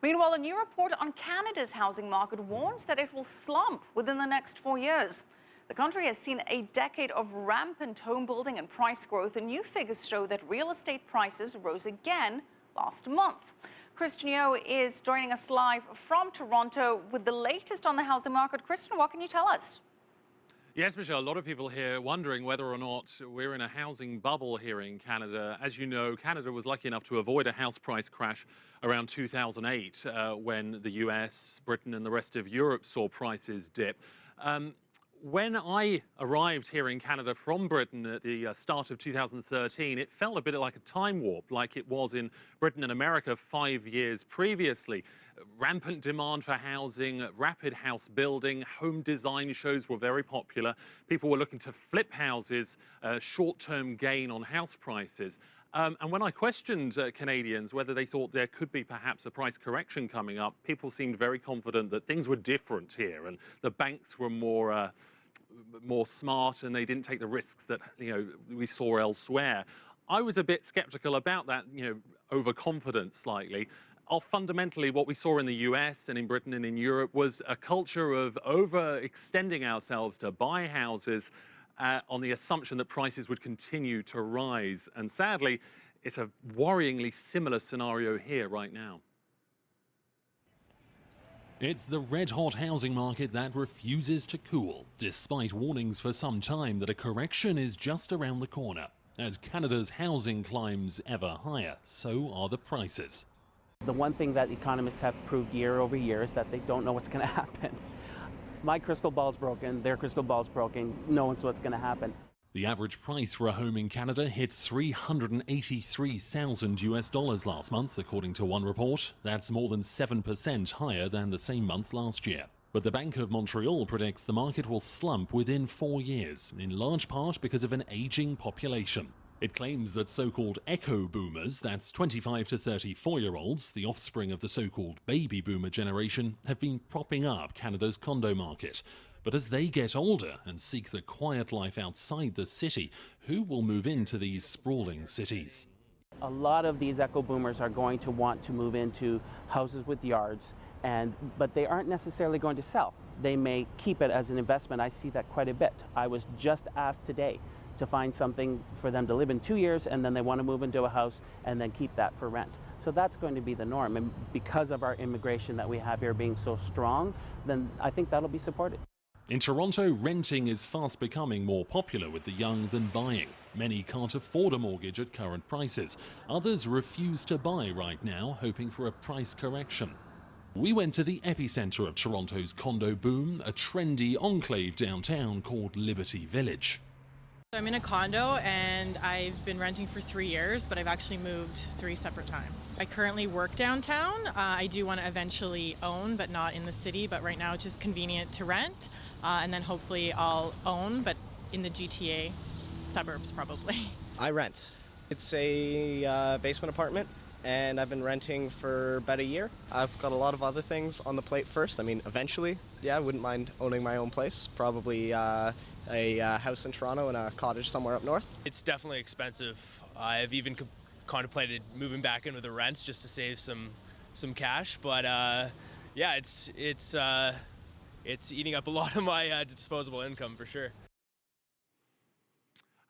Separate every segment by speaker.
Speaker 1: Meanwhile, a new report on Canada's housing market warns that it will slump within the next 4 years. The country has seen a decade of rampant home building and price growth, and new figures show that real estate prices rose again last month. Kristiaan Yeo is joining us live from Toronto with the latest on the housing market. Kristiaan, what can you tell us?
Speaker 2: Yes, Michelle, a lot of people here wondering whether or not we're in a housing bubble here in Canada. As you know, Canada was lucky enough to avoid a house price crash around 2008 when the US, Britain and the rest of Europe saw prices dip. When I arrived here in Canada from Britain at the start of 2013, it felt a bit like a time warp, like it was in Britain and America 5 years previously. Rampant demand for housing, rapid house building, home design shows were very popular. People were looking to flip houses, short-term gain on house prices. And when I questioned Canadians whether they thought there could be perhaps a price correction coming up, people seemed very confident that things were different here and the banks were more smart and they didn't take the risks that we saw elsewhere. I was a bit skeptical about that, overconfidence slightly. Fundamentally, what we saw in the US and in Britain and in Europe was a culture of overextending ourselves to buy houses on the assumption that prices would continue to rise. And sadly, it's a worryingly similar scenario here right now.
Speaker 3: It's the red-hot housing market that refuses to cool, despite warnings for some time that a correction is just around the corner. As Canada's housing climbs ever higher, so are the prices.
Speaker 4: The one thing that economists have proved year over year is that they don't know what's going to happen. My crystal ball's broken, their crystal ball's broken, no one knows what's going to happen.
Speaker 3: The average price for a home in Canada hit $383,000 last month, according to one report. That's more than 7% higher than the same month last year. But the Bank of Montreal predicts the market will slump within 4 years, in large part because of an aging population. It claims that so-called echo boomers, that's 25 to 34-year-olds, the offspring of the so-called baby boomer generation, have been propping up Canada's condo market. But as they get older and seek the quiet life outside the city, who will move into these sprawling cities?
Speaker 4: A lot of these echo boomers are going to want to move into houses with yards, but they aren't necessarily going to sell. They may keep it as an investment. I see that quite a bit. I was just asked today to find something for them to live in 2 years, and then they want to move into a house and then keep that for rent. So that's going to be the norm. And because of our immigration that we have here being so strong, then I think that'll be supported.
Speaker 3: In Toronto, renting is fast becoming more popular with the young than buying. Many can't afford a mortgage at current prices. Others refuse to buy right now, hoping for a price correction. We went to the epicenter of Toronto's condo boom, a trendy enclave downtown called Liberty Village.
Speaker 5: I'm in a condo and I've been renting for 3 years, but I've actually moved 3 separate times. I currently work downtown. I do want to eventually own, but not in the city, but right now it's just convenient to rent. And then hopefully I'll own, but in the GTA suburbs probably.
Speaker 6: I rent. It's a basement apartment and I've been renting for about a year. I've got a lot of other things on the plate first. I mean, eventually, yeah, I wouldn't mind owning my own place. Probably a house in Toronto and a cottage somewhere up north.
Speaker 7: It's definitely expensive. I've even contemplated moving back into the rents just to save some cash. But yeah, it's eating up a lot of my disposable income for sure.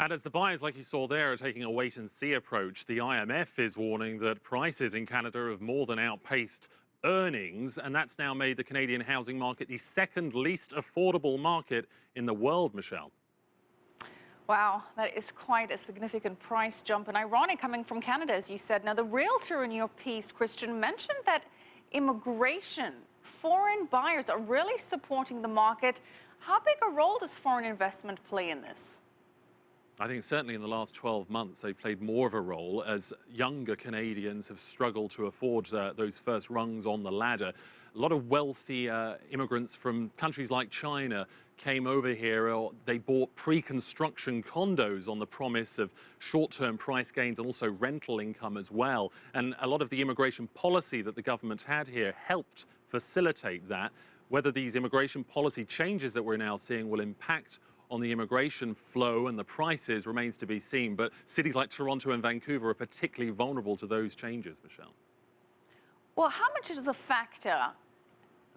Speaker 2: And as the buyers, like you saw there, are taking a wait-and-see approach, the IMF is warning that prices in Canada have more than outpaced earnings, and that's now made the Canadian housing market the second least affordable market in the world, Michelle.
Speaker 1: Wow, that is quite a significant price jump, and ironic coming from Canada, as you said. Now, the realtor in your piece, Kristiaan, mentioned that immigration, foreign buyers are really supporting the market. How big a role does foreign investment play in this?
Speaker 2: I think certainly in the last 12 months, they've played more of a role as younger Canadians have struggled to afford those first rungs on the ladder. A lot of wealthy immigrants from countries like China came over here, or they bought pre-construction condos on the promise of short-term price gains and also rental income as well. And a lot of the immigration policy that the government had here helped facilitate that. Whether these immigration policy changes that we're now seeing will impact on the immigration flow and the prices remains to be seen. But cities like Toronto and Vancouver are particularly vulnerable to those changes, Michelle.
Speaker 1: Well, how much is a factor,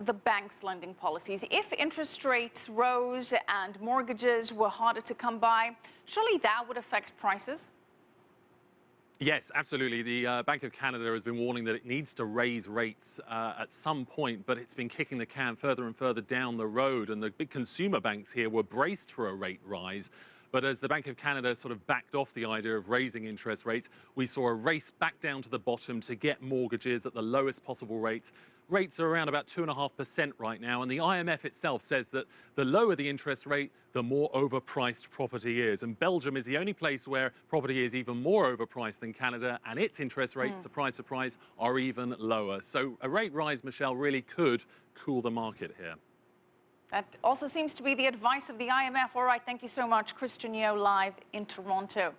Speaker 1: the bank's lending policies? If interest rates rose and mortgages were harder to come by, surely that would affect prices?
Speaker 2: Yes, absolutely. The Bank of Canada has been warning that it needs to raise rates at some point, but it's been kicking the can further and further down the road. And the big consumer banks here were braced for a rate rise. But as the Bank of Canada sort of backed off the idea of raising interest rates, we saw a race back down to the bottom to get mortgages at the lowest possible rates. Rates are around about 2.5% right now, and the IMF itself says that the lower the interest rate, the more overpriced property is. And Belgium is the only place where property is even more overpriced than Canada, and its interest rates, surprise, surprise, are even lower. So a rate rise, Michelle, really could cool the market here.
Speaker 1: That also seems to be the advice of the IMF. All right, thank you so much, Kristiaan Yeo, live in Toronto.